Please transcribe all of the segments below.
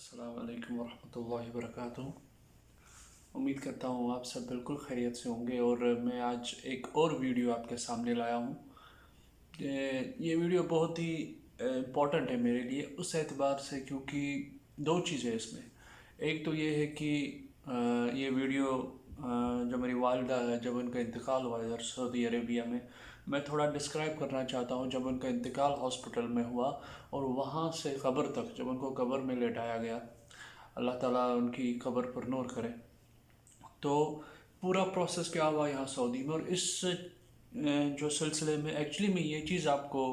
अस्सलाम वालेकुम वरहमतुल्लाहि वबरकातुहू। उम्मीद करता हूँ आप सब बिल्कुल खैरियत से होंगे और मैं आज एक और वीडियो आपके सामने लाया हूँ। ये वीडियो बहुत ही इम्पोर्टेंट है मेरे लिए उस एतबार से क्योंकि दो चीज़ें इसमें। एक तो ये है कि ये वीडियो जो मेरी वालिदा है जब उनका इंतकाल हुआ इधर सऊदी अरेबिया में, मैं थोड़ा डिस्क्राइब करना चाहता हूँ जब उनका इंतकाल हॉस्पिटल में हुआ और वहाँ से कब्र तक जब उनको कब्र में लेटाया गया। अल्लाह ताला उनकी कब्र पर नूर करे। तो पूरा प्रोसेस क्या हुआ यहाँ सऊदी में, और इस जो सिलसिले में एक्चुअली मैं ये चीज़ आपको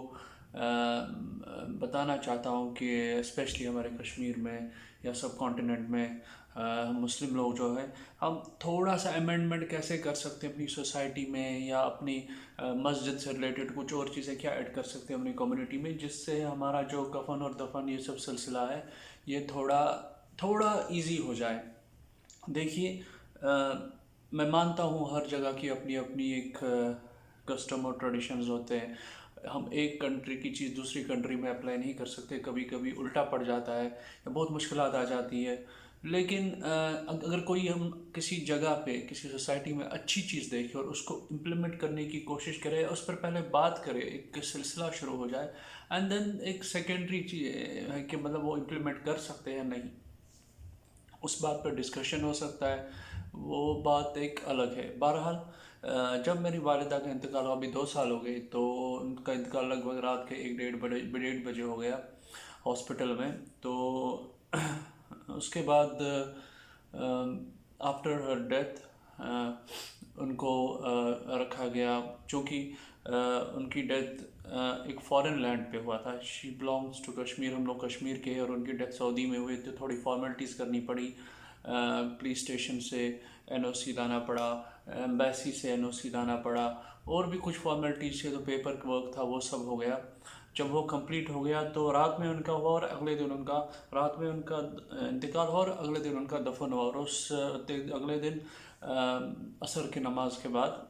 बताना चाहता हूँ कि स्पेशली हमारे कश्मीर में या सब कॉन्टिनेंट में हम मुस्लिम लोग जो है, हम थोड़ा सा अमेंडमेंट कैसे कर सकते हैं अपनी सोसाइटी में या अपनी मस्जिद से रिलेटेड कुछ और चीज़ें क्या ऐड कर सकते हैं अपनी कम्युनिटी में, जिससे हमारा जो कफन और दफन ये सब सिलसिला है ये थोड़ा थोड़ा इजी हो जाए। देखिए, मैं मानता हूँ हर जगह की अपनी अपनी एक कस्टम और ट्रेडिशंस होते हैं। हम एक कंट्री की चीज़ दूसरी कंट्री में अप्लाई नहीं कर सकते, कभी कभी उल्टा पड़ जाता है या बहुत मुश्किलात आ जाती है। लेकिन अगर कोई हम किसी जगह पे किसी सोसाइटी में अच्छी चीज़ देखें और उसको इम्प्लीमेंट करने की कोशिश करें, उस पर पहले बात करें, एक सिलसिला शुरू हो जाए, एंड देन एक सेकेंडरी चीज़ है कि मतलब वो इम्प्लीमेंट कर सकते हैं नहीं, उस बात पर डिस्कशन हो सकता है, वो बात एक अलग है। बहरहाल जब मेरी वालिदा का इंतकाल हुआ, अभी 2 साल हो गए, तो उनका इंतकाल लगभग रात के 1 डेढ़ बजे हो गया हॉस्पिटल में। तो उसके बाद आफ्टर हर डेथ उनको रखा गया, चूँकि उनकी डेथ एक फॉरेन लैंड पे हुआ था। शी बिलोंग्स टू कश्मीर, हम लोग कश्मीर के हैं, और उनकी डेथ सऊदी में हुई तो थोड़ी फॉर्मेलिटीज़ करनी पड़ी। पुलिस स्टेशन से एनओसी लाना पड़ा, एम्बेसी से एनओसी लाना पड़ा, और भी कुछ फॉर्मेलिटीज़ थे, तो पेपर वर्क था वो सब हो गया। जब वो कंप्लीट हो गया तो रात में उनका हुआ, और अगले दिन उनका रात में उनका इंतकाल हुआ, और अगले दिन उनका दफन हुआ, और उस अगले दिन असर की नमाज के बाद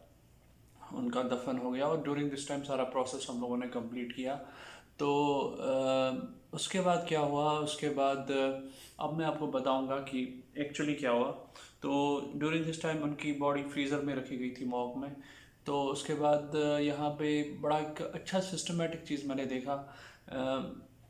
उनका दफन हो गया। और ड्यूरिंग दिस टाइम सारा प्रोसेस हम लोगों ने कंप्लीट किया। तो उसके बाद क्या हुआ, उसके बाद अब मैं आपको बताऊंगा कि एक्चुअली क्या हुआ। तो ड्यूरिंग दिस टाइम उनकी बॉडी फ्रीज़र में रखी गई थी मॉर्ग में। तो उसके बाद यहाँ पे बड़ा एक अच्छा सिस्टमेटिक चीज़ मैंने देखा।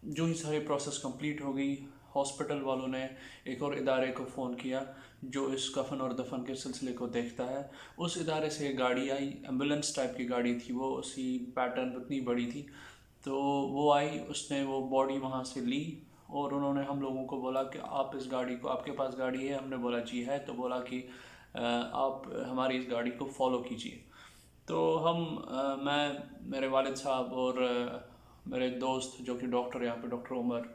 जो ही सारी प्रोसेस कंप्लीट हो गई, हॉस्पिटल वालों ने एक और इदारे को फ़ोन किया जो इस कफन और दफन के सिलसिले को देखता है। उस इदारे से एक गाड़ी आई, एम्बुलेंस टाइप की गाड़ी थी वो, उसी पैटर्न उतनी बड़ी थी। तो वो आई, उसने वो बॉडी वहाँ से ली, और उन्होंने हम लोगों को बोला कि आप इस गाड़ी को, आपके पास गाड़ी है? हमने बोला जी है। तो बोला कि आप हमारी इस गाड़ी को फॉलो कीजिए। तो हम मैं, मेरे वालिद साहब और मेरे दोस्त जो कि डॉक्टर, यहाँ पे डॉक्टर उमर,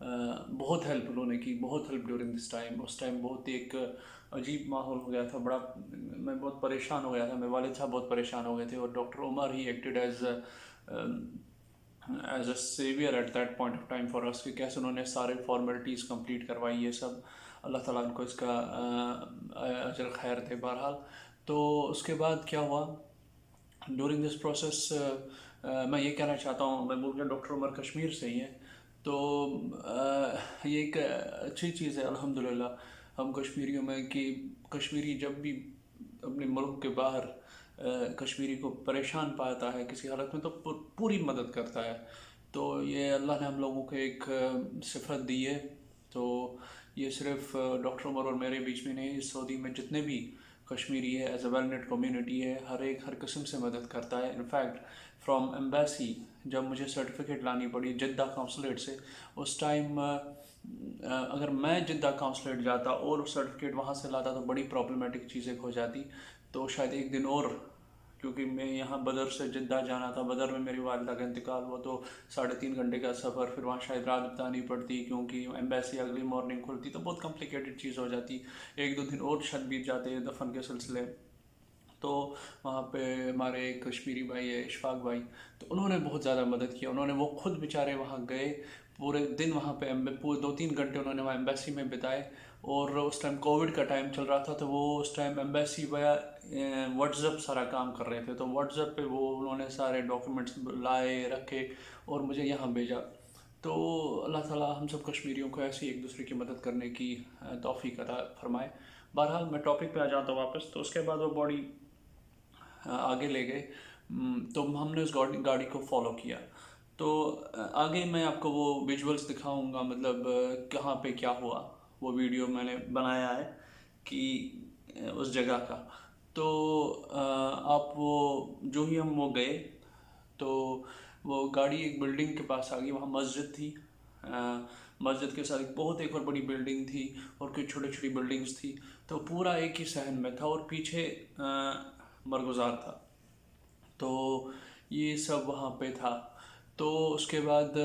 बहुत हेल्प उन्होंने की, बहुत हेल्प ड्यूरिंग दिस टाइम। उस टाइम बहुत ही एक अजीब माहौल हो गया था, बड़ा मैं बहुत परेशान हो गया था, मेरे वालिद साहब बहुत परेशान हो गए थे, और डॉक्टर उमर ही acted as a saviour at that point of time for us, कि कैसे उन्होंने सारे फॉर्मेलिटीज़ कंप्लीट करवाई ये सब। अल्लाह ताला उनको इसका अजर खैर थे। बहरहाल तो उसके बाद क्या हुआ ड्यूरिंग दिस प्रोसेस, मैं ये कहना चाहता हूँ, मैं बोल गया डॉक्टर उमर कश्मीर से ही है। तो ये एक अच्छी चीज़ है अल्हम्दुलिल्लाह हम कश्मीरियों में, कि कश्मीरी जब भी अपने मुल्क के बाहर कश्मीरी को परेशान पाता है किसी हालत में, तो पूरी मदद करता है। तो ये अल्लाह ने हम लोगों को एक सिफत दी है। तो ये सिर्फ डॉक्टर उमर और मेरे बीच में नहीं, इस सऊदी में जितने भी कश्मीरी है, as a well knit community है, हर एक हर किस्म से मदद करता है। इनफैक्ट फ्रॉम एम्बेसी जब मुझे सर्टिफिकेट लानी पड़ी जिद्दा काउंसलेट से, उस टाइम अगर मैं जिद्दा काउंसलेट जाता और सर्टिफिकेट वहाँ से लाता तो बड़ी प्रॉब्लमेटिक चीज़ें हो जाती। तो शायद एक दिन और, क्योंकि मैं यहाँ बदर से जिद्दा जाना था, बदर में मेरी वालिदा का इंतकाल हुआ, तो 3.5 घंटे का सफ़र, फिर वहाँ शायद रात बितानी पड़ती क्योंकि एम्बेसी अगली मॉर्निंग खुलती, तो बहुत कॉम्प्लिकेटेड चीज़ हो जाती। 1-2 दिन और शायद बीत जाते हैं दफन के सिलसिले। तो वहाँ पे हमारे एक कश्मीरी भाई है, इशफाक भाई, तो उन्होंने बहुत ज़्यादा मदद किया। उन्होंने, वो खुद बेचारे वहाँ गए, पूरे दिन वहाँ पे पूरे 2-3 घंटे उन्होंने वहाँ एम्बेसी में बिताए। और उस टाइम कोविड का टाइम चल रहा था, तो वो उस टाइम एम्बेसी वाया व्हाट्सएप सारा काम कर रहे थे। तो व्हाट्सएप पे वो उन्होंने सारे डॉक्यूमेंट्स लाए, रखे, और मुझे यहाँ भेजा। तो अल्लाह ताला हम सब कश्मीरियों को ऐसे ही एक दूसरे की मदद करने की तौफीक अता फरमाए। बहरहाल मैं टॉपिक पे आ जाता हूँ वापस। तो उसके बाद वो बॉडी आगे ले गए। तो हमने उस गाड़ी को फॉलो किया। तो आगे मैं आपको वो विजुअल्स दिखाऊंगा, मतलब कहाँ पे क्या हुआ। वो वीडियो मैंने बनाया है कि उस जगह का। तो आप वो जो ही हम वो गए, तो वो गाड़ी एक बिल्डिंग के पास आ गई। वहाँ मस्जिद थी। मस्जिद के साथ एक और बड़ी बिल्डिंग थी, और कुछ छोटी छोटी बिल्डिंग्स थी। तो पूरा एक ही सहन में था, और पीछे मरगुजार था। तो ये सब वहाँ पे था। तो उसके बाद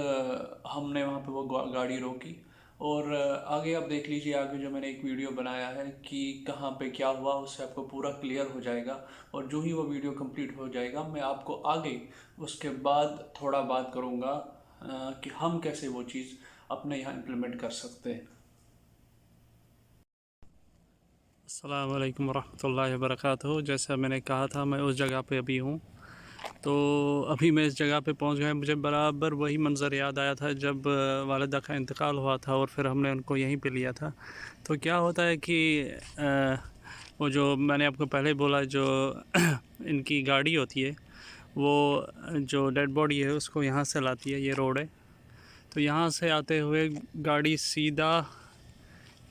हमने वहाँ पे वो गाड़ी रोकी। और आगे आप देख लीजिए, आगे जो मैंने एक वीडियो बनाया है कि कहाँ पे क्या हुआ, उससे आपको पूरा क्लियर हो जाएगा। और जो ही वो वीडियो कंप्लीट हो जाएगा, मैं आपको आगे उसके बाद थोड़ा बात करूँगा कि हम कैसे वो चीज़ अपने यहाँ इम्प्लीमेंट कर सकते हैं। अस्सलाम वालेकुम रहमतुल्लाहि वबरकातुहू। जैसा मैंने कहा था, मैं उस जगह पे अभी हूँ। तो अभी मैं इस जगह पे पहुँच गया। मुझे बराबर वही मंज़र याद आया था जब वालिदा का इंतकाल हुआ था और फिर हमने उनको यहीं पे लिया था। तो क्या होता है कि वो जो मैंने आपको पहले बोला, जो इनकी गाड़ी होती है, वो जो डेड बॉडी है उसको यहाँ से लाती है। ये रोड है, तो यहाँ से आते हुए गाड़ी सीधा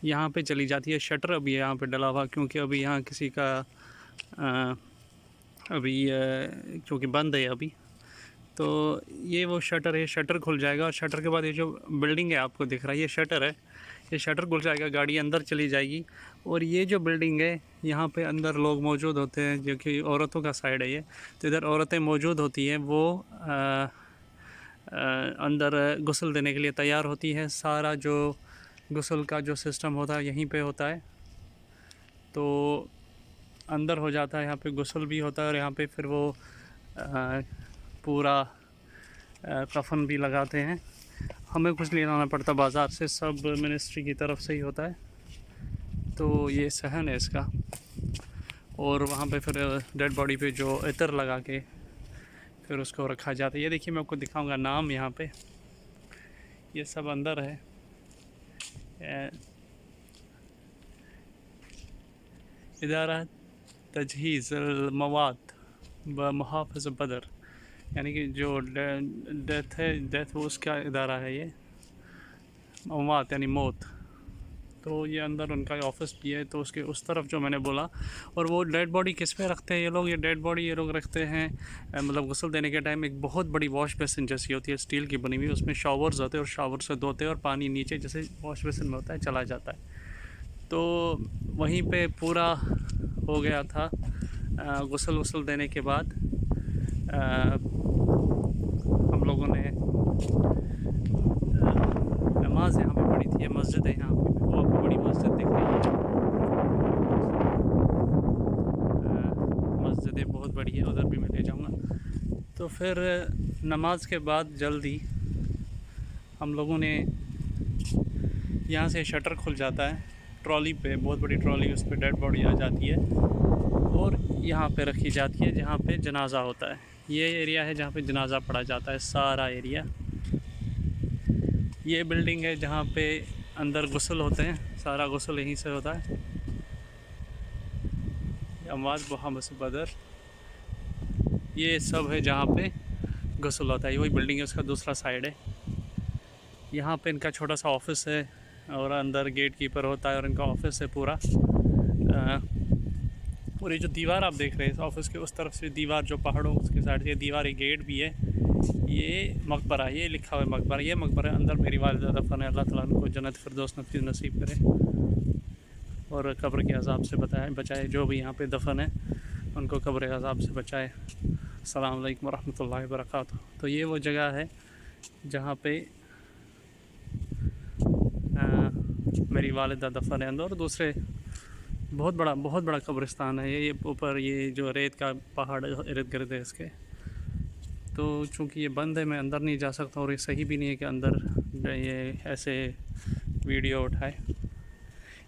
यहाँ पे चली जाती है। शटर अभी यहाँ पे डला हुआ, क्योंकि अभी यहाँ किसी का अभी क्योंकि बंद है अभी। तो ये वो शटर है, शटर खुल जाएगा, और शटर के बाद ये जो बिल्डिंग है आपको दिख रहा है, ये शटर है। ये शटर खुल जाएगा, गाड़ी अंदर चली जाएगी। और ये जो बिल्डिंग है, यहाँ पे अंदर लोग मौजूद होते हैं, जो कि औरतों का साइड है ये। तो इधर औरतें मौजूद होती हैं, वो अंदर गुस्ल देने के लिए तैयार होती है। सारा जो गुस्ल का जो सिस्टम होता है यहीं पे होता है। तो अंदर हो जाता है, यहाँ पे गुस्ल भी होता है, और यहाँ पे फिर वो पूरा कफन भी लगाते हैं। हमें कुछ लेना आना पड़ता बाज़ार से, सब मिनिस्ट्री की तरफ से ही होता है। तो ये सहन है इसका। और वहाँ पे फिर डेड बॉडी पे जो इतर लगा के फिर उसको रखा जाता है। ये देखिए, मैं आपको दिखाऊंगा नाम यहाँ पे, ये सब अंदर है। इदारा तजहीज़ मवाद व मुहाफ़िज़ बदर, यानी कि जो डेथ वो उसका इदारा है ये। मवात यानी मौत। तो ये अंदर उनका ऑफिस भी है, तो उसके उस तरफ जो मैंने बोला। और वो डेड बॉडी किस पे रखते हैं ये लोग? ये डेड बॉडी ये लोग रखते हैं मतलब गुस्ल देने के टाइम एक बहुत बड़ी वॉश बेसिन जैसी होती है, स्टील की बनी हुई। उसमें शावर्स होते हैं, और शावर से धोते हैं, और पानी नीचे जैसे वॉश बेसिन में होता है चला जाता है। तो वहीं पे पूरा हो गया था। गुस्ल देने के बाद हम लोगों ने नमाज यहाँ पे पढ़ी थी। ये मस्जिद है, यहाँ पे वो आपको बड़ी मस्जिद दिख रही है। मस्जिद बहुत बड़ी है, उधर भी मैं ले जाऊँगा। तो फिर नमाज के बाद जल्दी हम लोगों ने, यहाँ से शटर खुल जाता है, ट्रॉली पे, बहुत बड़ी ट्रॉली, उस पर डेड बॉडी आ जाती है और यहाँ पे रखी जाती है जहाँ पे जनाजा होता है। ये एरिया है जहाँ पे जनाजा पड़ा जाता है, सारा एरिया। ये बिल्डिंग है जहाँ पे अंदर गुस्ल होते हैं, सारा गुस्ल यहीं से होता है। अमवाज मुहाफ़िज़ बदर, ये सब है जहाँ पे गुस्ल होता है। वही बिल्डिंग है, उसका दूसरा साइड है। यहाँ पे इनका छोटा सा ऑफिस है, और अंदर गेट कीपर होता है, और इनका ऑफिस है पूरा। और ये जो दीवार आप देख रहे हैं इस ऑफिस के उस तरफ से, दीवार जो पहाड़ों उसके साइड से दीवार, एक गेट भी है। ये मकबरा, ये लिखा हुआ है मकबरा। ये मकबरा अंदर मेरी वालिदा दफन है। अल्लाह ताला उनको जन्नत फिरदौस नसीब करे, और कब्र के अज़ाब से बचाए। जो भी यहाँ पे दफन है उनको कब्र के अज़ाब से बचाए। अस्सलाम वालेकुम रहमतुल्लाहि वबरकातुहू। तो ये वो जगह है जहाँ पे मेरी वालिदा दफन है अंदर। और दूसरे बहुत बड़ा कब्रिस्तान है ये ऊपर, ये जो रेत का पहाड़ इर्द गिर्द है इसके। तो चूँकि ये बंद है, मैं अंदर नहीं जा सकता, और ये सही भी नहीं है कि अंदर ये ऐसे वीडियो उठाए।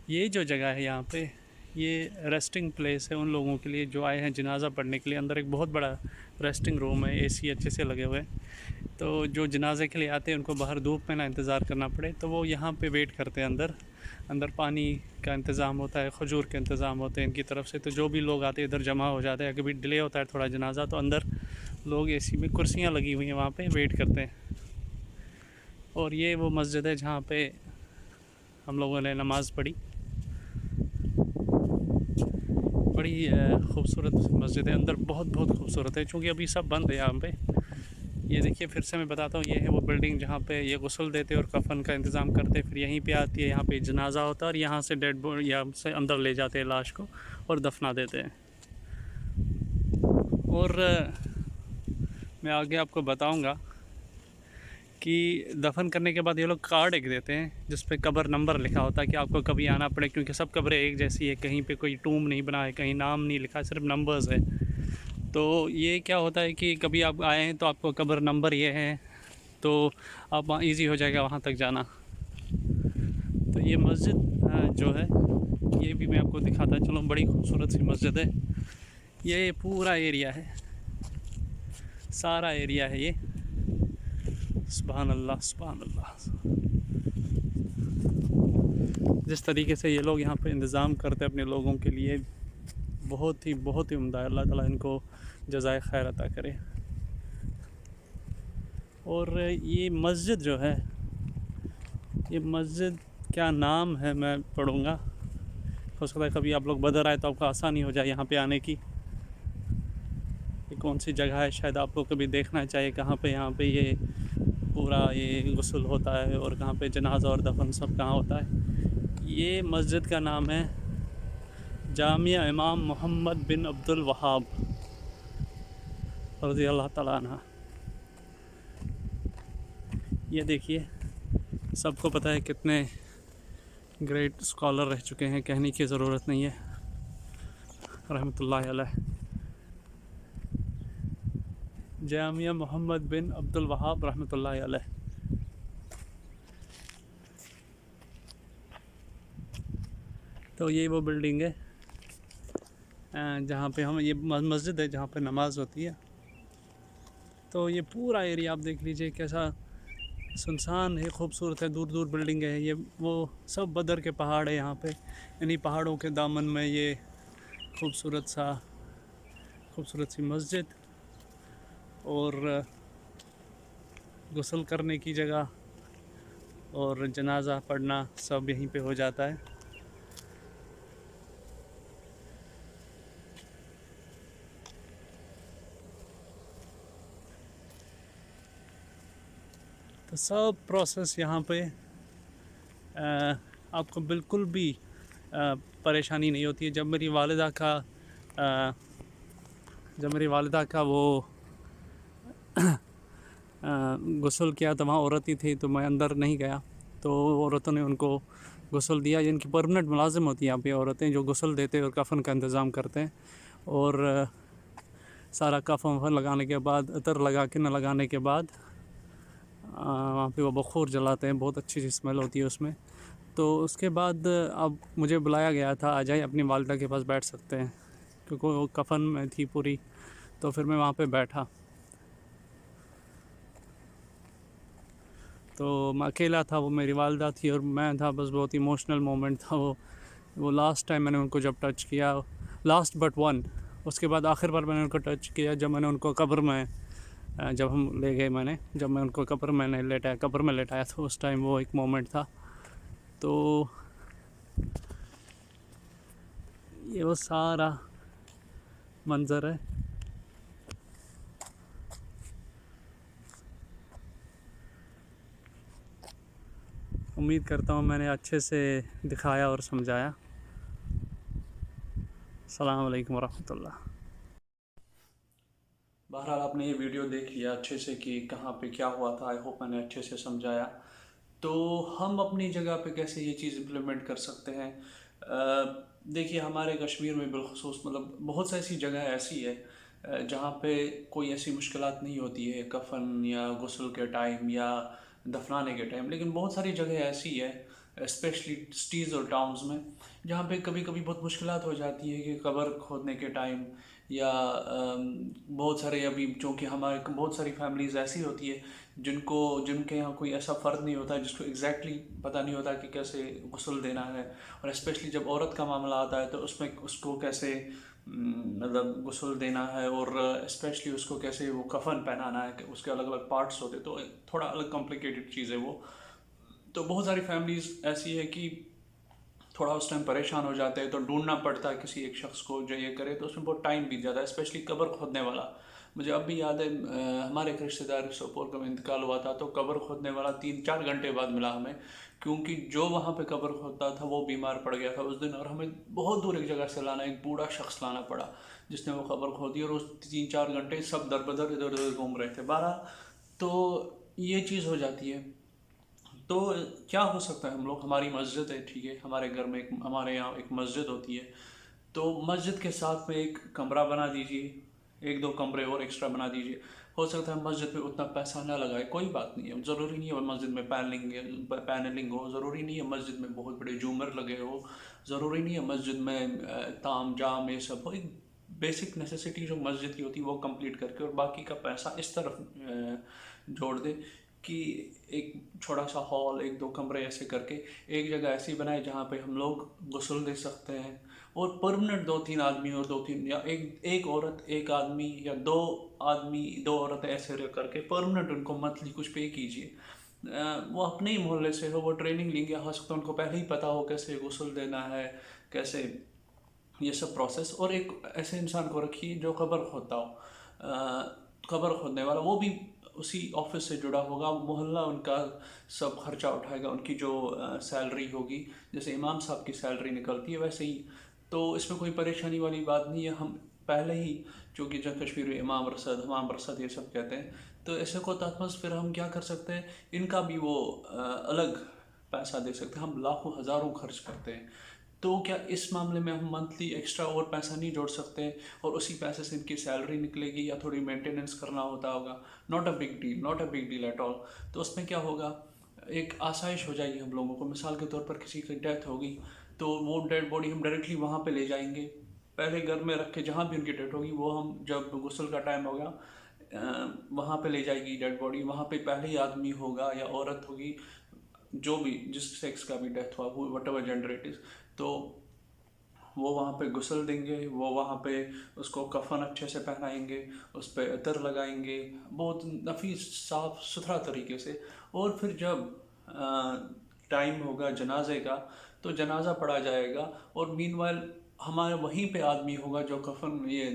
ये जो जगह है यहाँ पे, ये रेस्टिंग प्लेस है उन लोगों के लिए जो आए हैं जनाजा पढ़ने के लिए। अंदर एक बहुत बड़ा रेस्टिंग रूम है, एसी अच्छे से लगे हुए हैं, तो जो जनाजे के लिए आते हैं उनको बाहर धूप में ना इंतज़ार करना पड़े, तो वो यहाँ पे वेट करते हैं अंदर। अंदर पानी का इंतज़ाम होता है, खजूर के इंतज़ाम होते हैं इनकी तरफ से, तो जो भी लोग आते हैं इधर जमा हो जाते हैं। कभी डिले होता है थोड़ा जनाजा, तो अंदर लोग एसी में कुर्सियाँ लगी हुई हैं वहाँ पे वेट करते हैं। और ये वो मस्जिद है जहाँ पे हम लोगों ने नमाज़ पढ़ी। बड़ी खूबसूरत मस्जिद है, अंदर बहुत बहुत खूबसूरत है, क्योंकि अभी सब बंद है यहाँ पे। ये देखिए फिर से मैं बताता हूँ, ये है वो बिल्डिंग जहाँ पे ये गुस्ल देते और कफन का इंतज़ाम करते, फिर यहीं पे आती है, यहाँ पे जनाजा होता है और यहाँ से डेड बॉडी यहाँ से अंदर ले जाते हैं लाश को और दफना देते हैं। और मैं आगे आपको बताऊँगा कि दफन करने के बाद ये लोग कार्ड एक देते हैं जिस पे कब्र नंबर लिखा होता है कि आपको कभी आना पड़े, क्योंकि सब कब्रें एक जैसी है, कहीं पे कोई टूम नहीं बना है, कहीं नाम नहीं लिखा है, सिर्फ नंबर्स है। तो ये क्या होता है कि कभी आप आए हैं तो आपको कब्र नंबर ये है, तो आप वहाँ ईज़ी हो जाएगा वहाँ तक जाना। तो ये मस्जिद जो है ये भी मैं आपको दिखाता चलो, बड़ी खूबसूरत सी मस्जिद है। ये पूरा एरिया है, सारा एरिया है ये। सुभान अल्लाह सुभान अल्लाह। जिस तरीके से ये लोग यहाँ पे इंतज़ाम करते हैं अपने लोगों के लिए, बहुत ही उम्दा है। अल्लाह ताला इनको जज़ाए खैर अता करे। और ये मस्जिद जो है, ये मस्जिद क्या नाम है मैं पढ़ूँगा, हो सकता है कभी आप लोग बदर आए तो आपको आसानी हो जाए यहाँ पे आने की। ये कौन सी जगह है, शायद आपको कभी देखना चाहिए कहाँ पे यहाँ पे ये पूरा ये गुस्ल होता है और कहाँ पे जनाजा और दफन सब कहाँ होता है। ये मस्जिद का नाम है जामिया इमाम मोहम्मद बिन अब्दुल वहाब रज़ी अल्लाह तआला अन्हा। ये देखिए, सबको पता है कितने ग्रेट स्कॉलर रह चुके हैं, कहने की ज़रूरत नहीं है, रहमतुल्लाह अलैह। जामिया मोहम्मद बिन अब्दुल वहाब रहमतुल्लाह अलैह। तो ये वो बिल्डिंग है जहाँ पे हम, ये मस्जिद है जहाँ पे नमाज होती है। तो ये पूरा एरिया आप देख लीजिए कैसा सुनसान है, खूबसूरत है, दूर दूर बिल्डिंग है। ये वो सब बदर के पहाड़ है यहाँ पे, इन्हीं पहाड़ों के दामन में ये खूबसूरत सी मस्जिद और गुस्ल करने की जगह और जनाजा पढ़ना सब यहीं पे हो जाता है। तो सब प्रोसेस यहाँ पे आपको बिल्कुल भी परेशानी नहीं होती है। जब मेरी वालिदा का वो गुस्ल किया तो वहाँ औरत ही थी, तो मैं अंदर नहीं गया, तो औरतों ने उनको गुस्ल दिया। जिनकी परमानेंट मुलाजिम होती हैं यहाँ पे औरतें, जो गुस्ल देते और कफन का इंतज़ाम करते हैं। और सारा कफन वफन लगाने के बाद, अतर लगा के न लगाने के बाद वहाँ पे वो बखूर जलाते हैं, बहुत अच्छी सी स्मेल होती है उसमें। तो उसके बाद अब मुझे बुलाया गया था, आ जाए अपनी वालिदा के पास बैठ सकते हैं, क्योंकि वो कफन में थी पूरी। तो फिर मैं वहाँ पे बैठा, तो मैं अकेला था, वो मेरी वालिदा थी और मैं था, बस बहुत इमोशनल मोमेंट था वो लास्ट टाइम मैंने उनको जब टच किया, लास्ट बट वन। उसके बाद आखिर बार मैंने उनको टच किया जब मैंने उनको कब्र में, जब हम ले गए, जब मैं उनको कब्र में लेटाया था, उस टाइम वो एक मोमेंट था। तो ये वो सारा मंज़र है। उम्मीद करता हूँ मैंने अच्छे से दिखाया और समझाया। अस्सलाम वालेकुम रहमतुल्लाह। बहरहाल आपने ये वीडियो देख लिया अच्छे से कि कहाँ पे क्या हुआ था। आई होप मैंने अच्छे से समझाया। तो हम अपनी जगह पे कैसे ये चीज़ इम्प्लीमेंट कर सकते हैं। देखिए, हमारे कश्मीर में बिलखसूस मतलब बहुत सी ऐसी जगह ऐसी है जहाँ पे कोई ऐसी मुश्किलात नहीं होती है कफ़न या गुस्ल के टाइम या दफनाने के टाइम। लेकिन बहुत सारी जगह ऐसी है, स्पेशली सिटीज़ और टाउन्स में, जहाँ पे कभी कभी बहुत मुश्किलात हो जाती है कि कब्र खोदने के टाइम, या बहुत सारे अभी, चूँकि हमारे बहुत सारी फैमिलीज़ ऐसी होती है जिनके यहाँ कोई ऐसा फ़र्द नहीं होता, जिसको एग्जैक्टली पता नहीं होता कि कैसे गुस्ल देना है। और स्पेशली जब औरत का मामला आता है तो उसमें उसको कैसे मतलब गुस्ल देना है, और स्पेशली उसको कैसे वो कफन पहनाना है, उसके अलग अलग पार्ट्स होते हैं, तो थोड़ा अलग कॉम्प्लिकेटेड चीज़ है वो। तो बहुत सारी फैमिलीज़ ऐसी है कि थोड़ा उस टाइम परेशान हो जाते हैं, तो ढूंढना पड़ता है किसी एक शख्स को जो ये करे, तो उसमें बहुत टाइम बीत जाता है, स्पेशली कब्र खोदने वाला। मुझे अब भी याद है, हमारे एक रिश्तेदार सोपोर का इंतकाल हुआ था, तो कब्र खोदने वाला 3-4 घंटे बाद मिला हमें, क्योंकि जो वहाँ पे कब्र खोदता था वो बीमार पड़ गया था उस दिन, और हमें बहुत दूर एक जगह से लाना, एक बूढ़ा शख्स लाना पड़ा जिसने वो कब्र खोदी, और उस 3-4 घंटे सब दर बदर इधर उधर घूम रहे थे 12। तो ये चीज़ हो जाती है। तो क्या हो सकता है, हम लोग, हमारी मस्जिद है, ठीक है, हमारे घर में हमारे यहाँ एक मस्जिद होती है, तो मस्जिद के साथ में एक कमरा बना दीजिए, 1-2 कमरे और एक्स्ट्रा बना दीजिए। हो सकता है मस्जिद में उतना पैसा ना लगाए, कोई बात नहीं है, ज़रूरी नहीं है मस्जिद में पैनलिंग हो, ज़रूरी नहीं है मस्जिद में बहुत बड़े झूमर लगे हो, ज़रूरी नहीं है मस्जिद में ताम जाम ये सब हो। एक बेसिक नेसेसिटी जो मस्जिद की होती है वो कंप्लीट करके, और बाकी का पैसा इस तरफ जोड़ दे कि एक छोटा सा हॉल, 1-2 कमरे ऐसे करके एक जगह ऐसी बनाए जहाँ पे हम लोग गुस्ल दे सकते हैं, और परमानेंट 2-3 आदमी, और 2-3 या एक औरत, एक आदमी, या 2 आदमी 2 औरतें ऐसे रह करके परमानेंट उनको मंथली कुछ पे कीजिए। वो अपने ही मोहल्ले से हो, वो ट्रेनिंग लेंगे, हो सकता है उनको पहले ही पता हो कैसे गुस्ल देना है, कैसे ये सब प्रोसेस। और एक ऐसे इंसान को रखिए जो खबर खोदता हो, खबर खोदने वाला, वो भी उसी ऑफिस से जुड़ा होगा, मोहल्ला उनका सब खर्चा उठाएगा, उनकी जो सैलरी होगी, जैसे इमाम साहब की सैलरी निकलती है वैसे ही। तो इसमें कोई परेशानी वाली बात नहीं है। हम पहले ही, चूँकि जब कश्मीर में इमाम रसद ये सब कहते हैं, तो ऐसे को तहत फिर हम क्या कर सकते हैं, इनका भी वो अलग पैसा दे सकते हैं। हम लाखों हज़ारों खर्च करते हैं, तो क्या इस मामले में हम मंथली एक्स्ट्रा और पैसा नहीं जोड़ सकते, और उसी पैसे से इनकी सैलरी निकलेगी, या थोड़ी मेंटेनेंस करना होता होगा। Not a big deal, not a big deal at all. तो उसमें क्या होगा, एक आसाइश हो जाएगी हम लोगों को। मिसाल के तौर पर किसी की डेथ होगी, तो वो डेड बॉडी हम डायरेक्टली वहाँ पे ले जाएंगे, पहले घर में रख के, जहाँ भी उनकी डेथ होगी वो हम, जब गुस्ल का टाइम होगा वहाँ पे ले जाएगी डेड बॉडी, वहाँ पे पहले ही आदमी होगा या औरत होगी, जो भी जिस सेक्स का भी डेथ हुआ, वो what ever gender it is, तो वो वहाँ पे गुस्ल देंगे, वो वहाँ पे उसको कफन अच्छे से पहनाएंगे, उस पर अतर लगाएंगे, बहुत नफीस साफ सुथरा तरीके से। और फिर जब टाइम होगा जनाजे का, तो जनाजा पढ़ा जाएगा, और मीनवाइल हमारे वहीं पे आदमी होगा जो कफन ये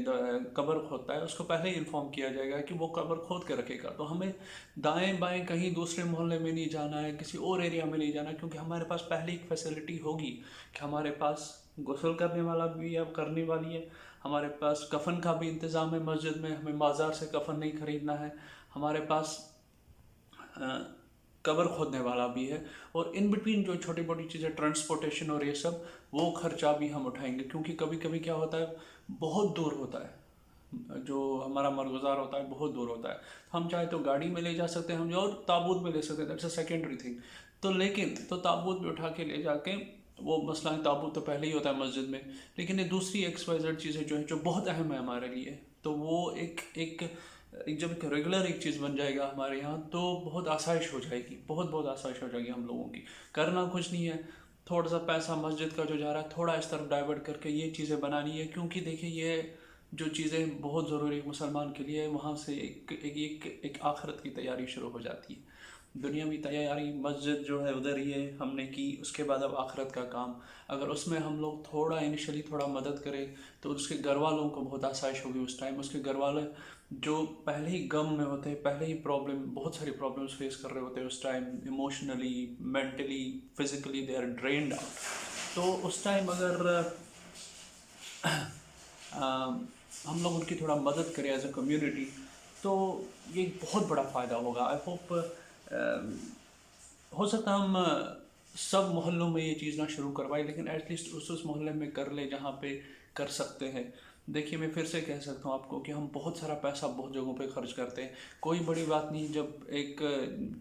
कब्र खोदता है, उसको पहले ही इन्फॉर्म किया जाएगा कि वो कब्र खोद के रखेगा। तो हमें दाएं बाएं कहीं दूसरे मोहल्ले में नहीं जाना है, किसी और एरिया में नहीं जाना, क्योंकि हमारे पास पहले एक फैसिलिटी होगी कि हमारे पास गुस्ल करने वाला भी अब करने वाली है, हमारे पास कफन का भी इंतज़ाम है मस्जिद में, हमें बाज़ार से कफन नहीं खरीदना है, हमारे पास कब्र खोदने वाला भी है, और इन बिटवीन जो छोटी मोटी चीज़ें, ट्रांसपोर्टेशन और ये सब, वो खर्चा भी हम उठाएंगे। क्योंकि कभी कभी क्या होता है, बहुत दूर होता है जो हमारा मरगुजार होता है, बहुत दूर होता है, हम चाहे तो गाड़ी में ले जा सकते हैं हम, और ताबूत में ले सकते हैं, दैट्स अ सेकेंडरी थिंग। तो लेकिन तो ताबूत में उठा के ले जाके, वो मसला है, ताबूत तो पहले ही होता है मस्जिद में, लेकिन ये दूसरी XYZ चीज़ें जो है, जो बहुत अहम है हमारे लिए, तो वो जब एक रेगुलर एक चीज़ बन जाएगा हमारे यहाँ, तो बहुत आसाइश हो जाएगी, बहुत बहुत आसाइश हो जाएगी हम लोगों की। करना कुछ नहीं है, थोड़ा सा पैसा मस्जिद का जो जा रहा है, थोड़ा इस तरफ डाइवर्ट करके ये चीज़ें बनानी है। क्योंकि देखिए, ये जो चीज़ें बहुत ज़रूरी है मुसलमान के लिए, वहाँ से एक आखिरत की तैयारी शुरू हो जाती है। दुनियावी तैयारी मस्जिद जो है उधर ही है, हमने की, उसके बाद अब आखिरत का काम। अगर उसमें हम लोग थोड़ा इनिशियली थोड़ा मदद करें, तो उसके घर वालों को बहुत आसाइश होगी उस टाइम। उसके घर वाले जो पहले ही गम में होते हैं, पहले ही बहुत सारी प्रॉब्लम्स फेस कर रहे होते हैं उस time, emotionally, mentally, physically they are drained out. तो उस टाइम अगर हम लोग उनकी थोड़ा मदद करें एज अ कम्युनिटी, तो ये एक बहुत बड़ा फ़ायदा होगा। आई होप हो सकता है हम सब मोहल्लों में ये चीज़ ना शुरू करवाएं, लेकिन एटलीस्ट उस मोहल्ले में कर ले जहाँ पे कर सकते हैं, देखिए मैं फिर से कह सकता हूँ आपको कि हम बहुत सारा पैसा बहुत जगहों पे खर्च करते हैं। कोई बड़ी बात नहीं जब एक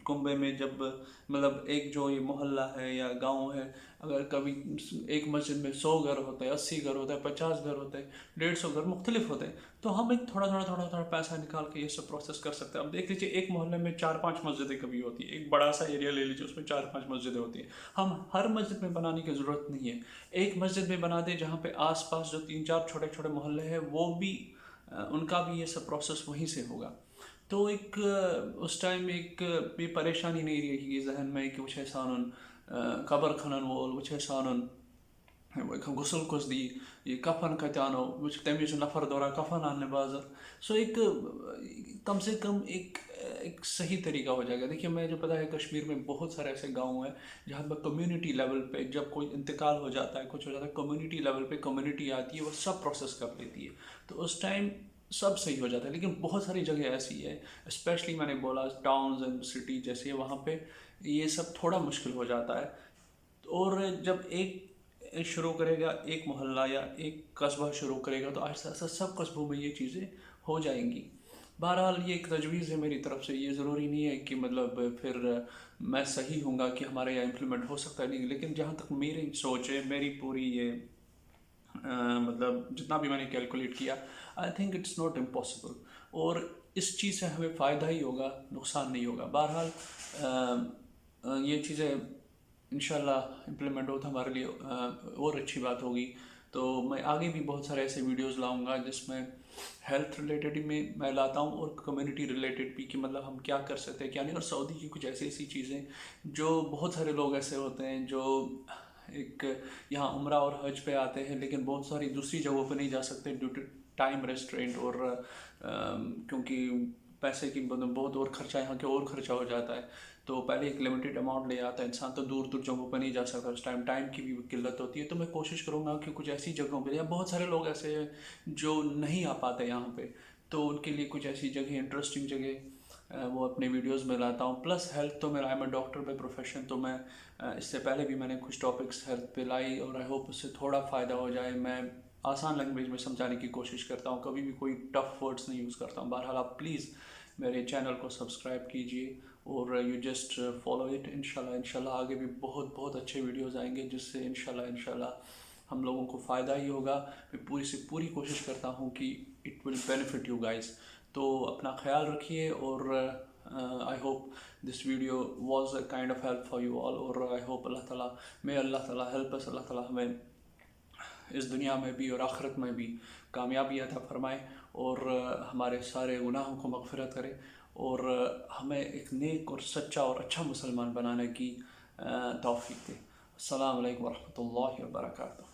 कुंबे में जब मतलब एक जो ये मोहल्ला है या गांव है, अगर कभी एक मस्जिद में 100 घर होते हैं, 80 घर होते हैं, 50 घर होते हैं, 150 घर मुख्तलिफ होते हैं, तो हम एक थोड़ा थोड़ा पैसा निकाल के ये सब प्रोसेस कर सकते हैं। अब देख लीजिए एक मोहल्ले में 4-5 मस्जिदें कभी होती है, एक बड़ा सा एरिया ले लीजिए उसमें 4-5 मस्जिदें होती हैं। हम हर मस्जिद में बनाने की ज़रूरत नहीं है, एक मस्जिद में बना दें जहाँ पे आसपास जो 3-4 छोटे छोटे मोहल्ले हैं वो भी उनका भी ये सब प्रोसेस वहीं से होगा। तो एक उस टाइम एक ये परेशानी नहीं रहेगी जहन में कि वह सानुन कबर खनन वोल वह सानुन गुसल कुस दी ये कफन कतानो तमिज नफर दौरा कफन आने बाजार। सो एक कम से कम एक सही तरीका हो जाएगा। देखिए मैं जो पता है कश्मीर में बहुत सारे ऐसे गांव हैं जहाँ पर कम्युनिटी लेवल पे जब कोई इंतकाल हो जाता है, कुछ हो जाता है, कम्युनिटी लेवल पे कम्युनिटी आती है, वो सब प्रोसेस कर लेती है, तो उस टाइम सब सही हो जाता है। लेकिन बहुत सारी जगह ऐसी है, स्पेशली मैंने बोला टाउन्स एंड सिटी जैसे, वहाँ पे ये सब थोड़ा मुश्किल हो जाता है। और जब एक शुरू करेगा, एक मोहल्ला या एक कस्बा शुरू करेगा, तो आहिस्ता आहिस्ता सब कस्बों में ये चीज़ें हो जाएंगी। बहरहाल ये एक तजवीज़ है मेरी तरफ से, ये ज़रूरी नहीं है कि मतलब फिर मैं सही हूँगा कि हमारे यहाँ इम्प्लीमेंट हो सकता है नहीं, लेकिन जहाँ तक मेरी सोच है, मेरी पूरी ये मतलब जितना भी मैंने कैलकुलेट किया, I think it's not impossible. और इस चीज़ से हमें फ़ायदा ही होगा, नुकसान नहीं होगा। बहरहाल ये चीज़ें इंशाल्लाह इम्प्लीमेंट हो तो हमारे लिए और अच्छी बात होगी। तो मैं आगे भी बहुत सारे ऐसे वीडियोस लाऊंगा जिसमें हेल्थ रिलेटेड में मैं लाता हूँ और कम्युनिटी रिलेटेड भी, कि मतलब हम क्या कर सकते हैं क्या नहीं। और सऊदी की कुछ ऐसी ऐसी चीज़ें जो बहुत सारे लोग ऐसे होते हैं जो एक यहाँ उम्रा और हज पे आते हैं लेकिन बहुत सारी दूसरी जगहों पे नहीं जा सकते ड्यू टू टाइम रेस्ट्रेंट, और क्योंकि पैसे की बहुत और खर्चा, यहाँ के और खर्चा हो जाता है। तो पहले एक लिमिटेड अमाउंट ले आता है इंसान, तो दूर दूर जगहों पर नहीं जा सकता, उस टाइम की भी किल्लत होती है। तो मैं कोशिश करूँगा कि कुछ ऐसी जगहों पे, या बहुत सारे लोग ऐसे हैं जो नहीं आ पाते यहाँ पे, तो उनके लिए कुछ ऐसी जगह, इंटरेस्टिंग जगह वो अपने वीडियोस में लाता हूँ। प्लस हेल्थ तो मेरा, I am doctor by profession, तो मैं इससे पहले भी मैंने कुछ टॉपिक्स हेल्थ पे लाई और आई होप उससे थोड़ा फ़ायदा हो जाए। मैं आसान लैंग्वेज में समझाने की कोशिश करता हूँ, कभी भी कोई टफ वर्ड्स नहीं यूज़ करता हूँ। बहरहाल आप प्लीज़ मेरे चैनल को सब्सक्राइब कीजिए और यू जस्ट फॉलो इट। इंशाल्लाह आगे भी बहुत बहुत अच्छे वीडियोस आएंगे जिससे इंशाल्लाह हम लोगों को फ़ायदा ही होगा। मैं पूरी से पूरी कोशिश करता हूँ कि it will benefit you guys. तो अपना ख्याल रखिए और I hope this video was a kind of help for you all. और आई होप अल्लाह ताला हेल्प अस, अल्लाह ताला हमें इस दुनिया में भी और आखिरत में भी कामयाबी अता फरमाए और हमारे सारे गुनाहों को मग़फ़िरत करे और हमें एक नेक और सच्चा और अच्छा मुसलमान बनाने की तौफ़ीक़ दे। अस्सलामु अलैकुम वरहमतुल्लाहि वबरकातुहू।